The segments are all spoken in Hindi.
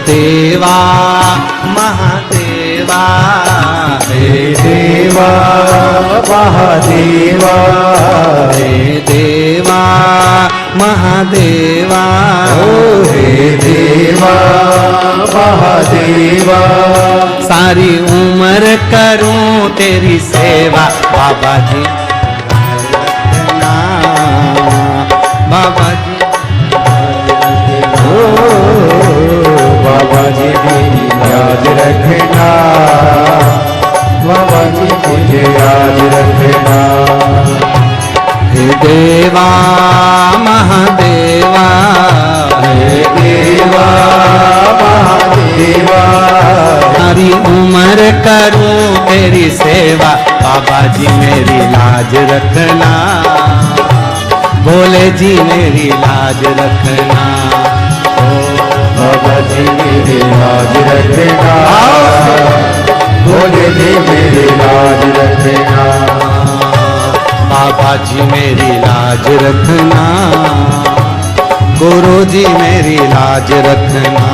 देवा महादेवा, हे देवा महादेवा, हे देवा महादेवा, हे देवा महादेवा। सारी उम्र करूं तेरी सेवा बाबा जी, बाबा जी, बाबा जी मेरी याद रखना, बाबा जी मुझे याद रखना। हे देवा महादेवा, हे देवा महादेवा, सारी उम्र करूं तेरी सेवा बाबा जी मेरी लाज रखना, भोले जी मेरी लाज रखना, बाबा जी मेरी लाज रखना, भोले जी मेरी लाज रखना, बाबा जी मेरी लाज रखना, गुरु जी मेरी लाज रखना,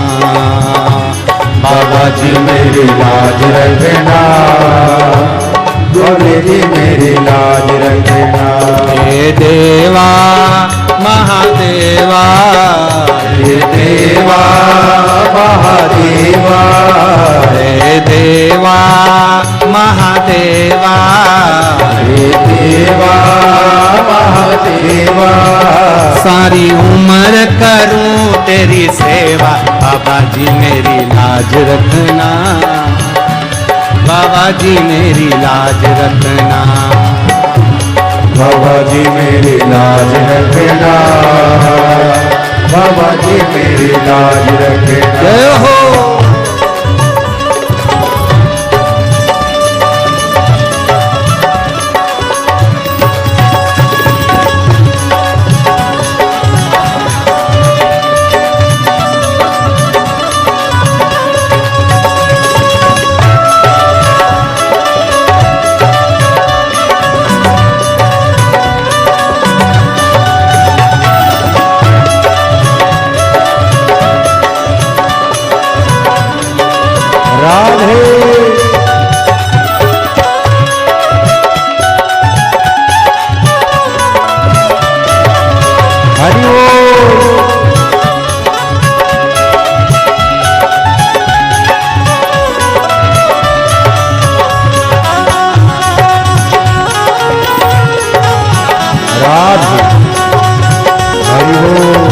बाबा जी मेरी लाज रखना, भोले जी मेरी लाज रखना। हे देवा महादेवा, हे देवा महादेवा, हे देवा महादेवा, हे देवा महादेवा, सारी उम्र करूं तेरी सेवा बाबा जी मेरी लाज रखना, बाबा जी मेरी लाज रखना, बाबा जी मेरी लाज रखना, बाबा जी मेरी लाज रखना। जय हो। राधे हरि ओम। राधे हरि ओम।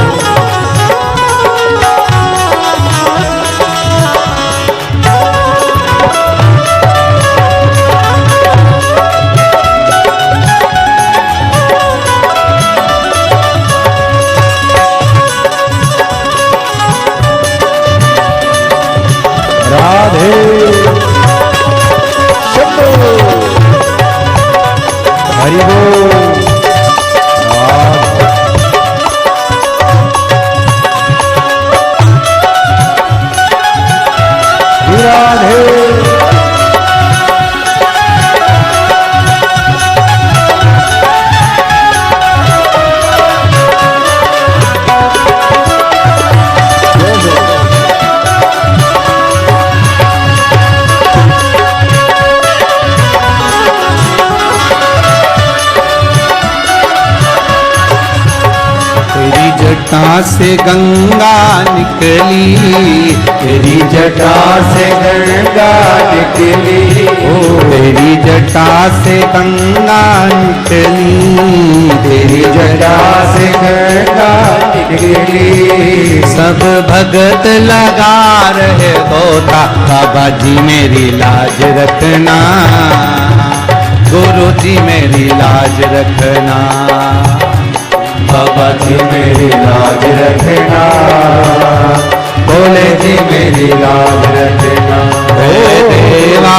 राधे शंभो हरि बोल। राधे जटा से गंगा निकली, तेरी जटा से गंगा निकली, तेरी जटा से गंगा निकली, तेरी जटा से गंगा निकली। सब भगत लगा रहे होता बाबा जी मेरी लाज रखना, गुरु जी मेरी लाज रखना, बाबा जी मेरी लाज रखना, भोले जी मेरी लाज रखना। हे देवा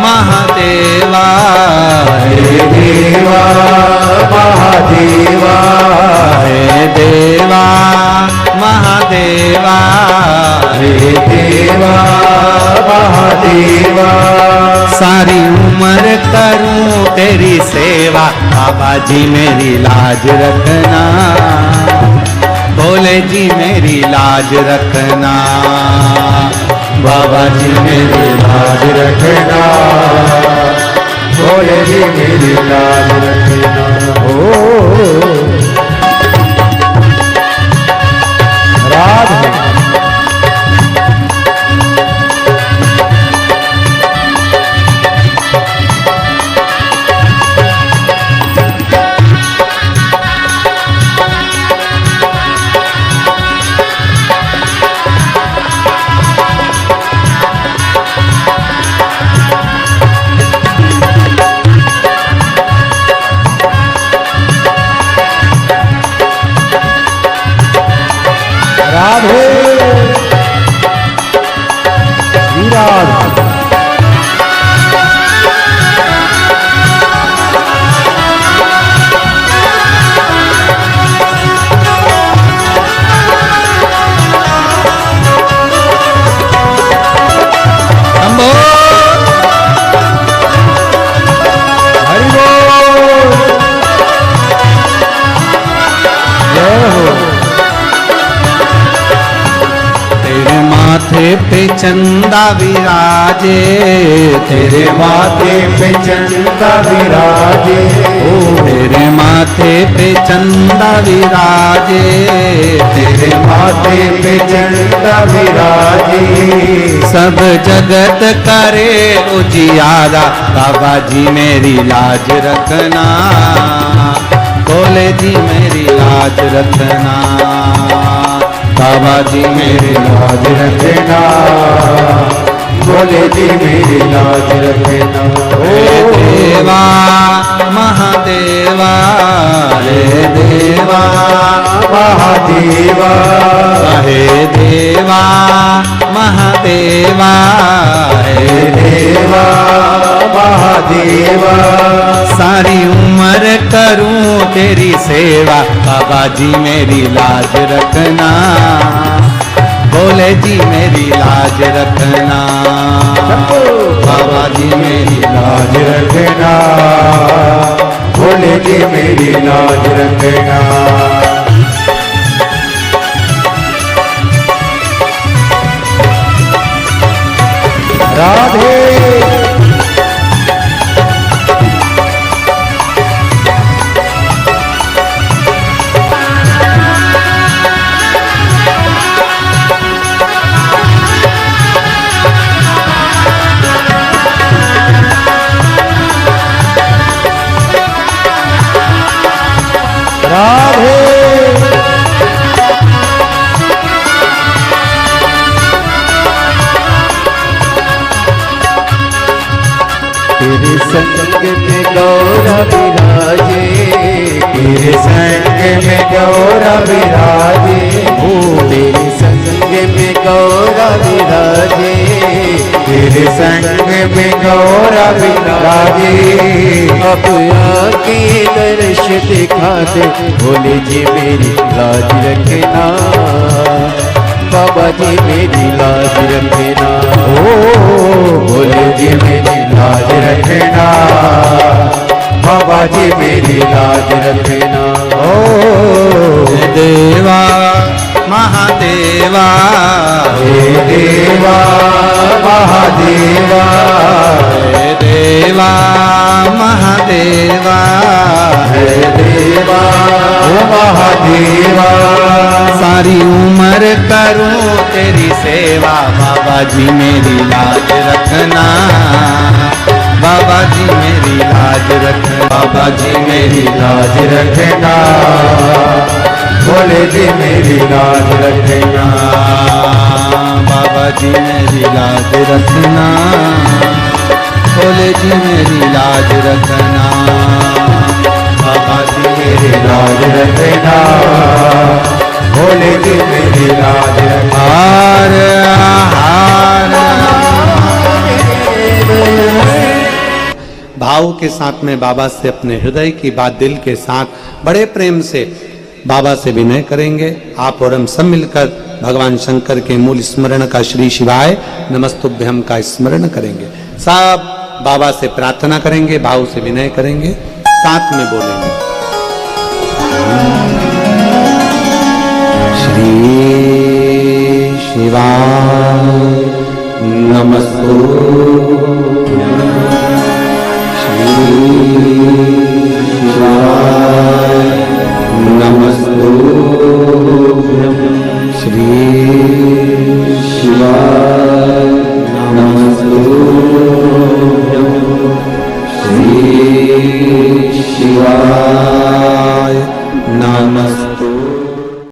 महादेवा, हे देवा महादेवा, हे देवा महादेवा, हे देवा महादेवा। सारी उम्र करूं तेरी सेवा बाबा जी मेरी लाज रखना, भोले जी मेरी लाज रखना। बाबा जी मेरी लाज रखना, भोले जी मेरी लाज रखना। ओ राधे राधे श्री राधे। माथे पे चंदा विराजे, तेरे माथे पे चंदा विराजे, तेरे माथे पे चंदा विराजे, तेरे माथे पे चंदा विराजे। सब जगत करे उजियारा, बाबा जी मेरी लाज रखना, भोले जी मेरी लाज रखना, बाबा जी मेरी लाज रखना, भोले जी मेरी लाज रखना। हे देवा महादेवा, हे देवा महादेवा, हे देवा महादेवा, हे देवा महादेवा। सारी उम्र करूं तेरी सेवा, बाबा जी मेरी लाज रखना, भोले जी मेरी लाज रखना, बाबा जी मेरी लाज रखना, भोले जी मेरी लाज रखना। राधे राधे तेरे संग में गौरा विराजे, तेरे संग में गौरा विराजे, तेरे संग में गौरा विराजे, तेरे संग में गौरा विराजे। अब आके दर्श दिखा दे, भोले जी मेरी लाज रखना, बाबा जी मेरी लाज रखना। ओ भोले जी मेरी लाज रखना, बाबा जी मेरी लाज रखना। ओ देवा महादेवा, हे देवा महादेवा, हे देवा महादेवा, हे देवा महादेवा। सारी उम्र करूं तेरी सेवा, बाबा जी मेरी लाज रखना, बाबा जी मेरी लाज रखना, बाबा जी मेरी लाज रखना, भोले जी मेरी लाज रखना, बाबा जी मेरी लाज रखना, भोले जी मेरी लाज रखना, बाबा जी मेरी लाज रखना, भोले जी मेरी लाज रखना। हार हार। भाव के साथ में बाबा से अपने हृदय की बात दिल के साथ बड़े प्रेम से बाबा से विनय करेंगे। आप और हम सब मिलकर भगवान शंकर के मूल स्मरण का श्री शिवाय नमस्तुभ्यम का स्मरण करेंगे। सब बाबा से प्रार्थना करेंगे, भाव से विनय करेंगे, साथ में बोलेंगे। श्री शिवाय नमस्तुभ्यं श्री शिवाय, नमस्तुभ्यं श्री